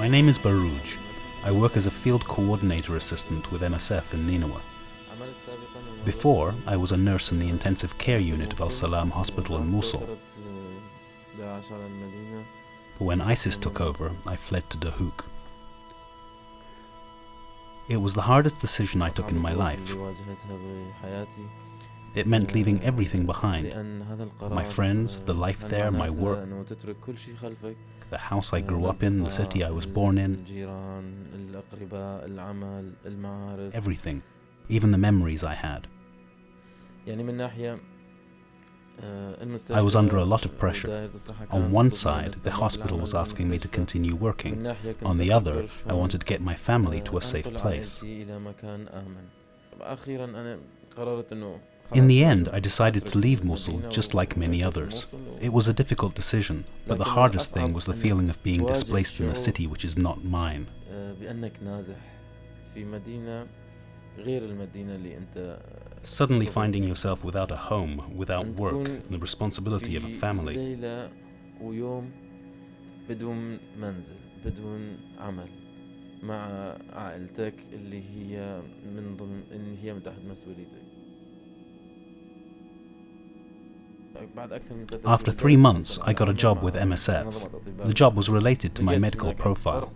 My name is Baroj. I work as a field coordinator assistant with MSF in Ninewa. Before, I was a nurse in the intensive care unit of Salam hospital in Mosul. But when ISIS took over, I fled to Dohuk. It was the hardest decision I took in my life. It meant leaving everything behind. My friends, the life there, my work, the house I grew up in, the city I was born in, everything, even the memories I had. I was under a lot of pressure. On one side, the hospital was asking me to continue working. On the other, I wanted to get my family to a safe place. In the end, I decided to leave Mosul just like many others. It was a difficult decision, but the hardest thing was the feeling of being displaced in a city which is not mine. Suddenly finding yourself without a home, without work, and the responsibility of a family. After 3 months, I got a job with MSF. The job was related to my medical profile.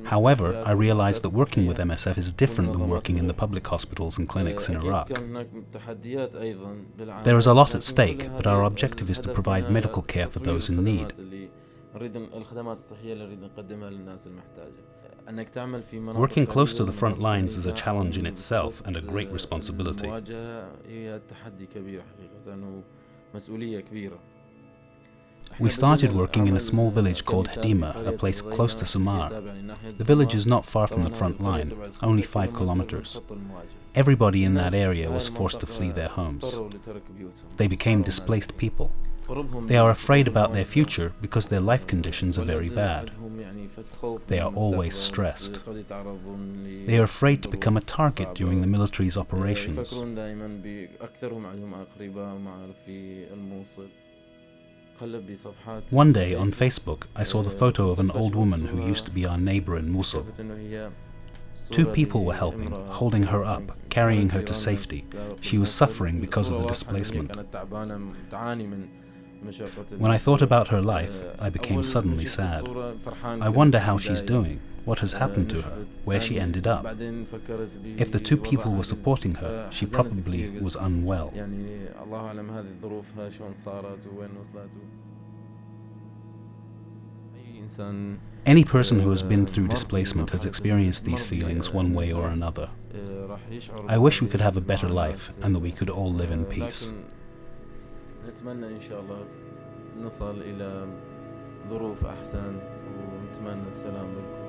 However, I realized that working with MSF is different than working in the public hospitals and clinics in Iraq. There is a lot at stake, but our objective is to provide medical care for those in need. Working close to the front lines is a challenge in itself and a great responsibility. We started working in a small village called Hadima, a place close to Samar. The village is not far from the front line, only 5 kilometers. Everybody in that area was forced to flee their homes. They became displaced people. They are afraid about their future because their life conditions are very bad. They are always stressed. They are afraid to become a target during the military's operations. One day on Facebook, I saw the photo of an old woman who used to be our neighbor in Mosul. 2 people were helping, holding her up, carrying her to safety. She was suffering because of the displacement. When I thought about her life, I became suddenly sad. I wonder how she's doing, what has happened to her, where she ended up. If the 2 people were supporting her, she probably was unwell. Any person who has been through displacement has experienced these feelings one way or another. I wish we could have a better life and that we could all live in peace. نتمنى إن شاء الله نصل إلى ظروف أحسن ونتمنى السلام لكم.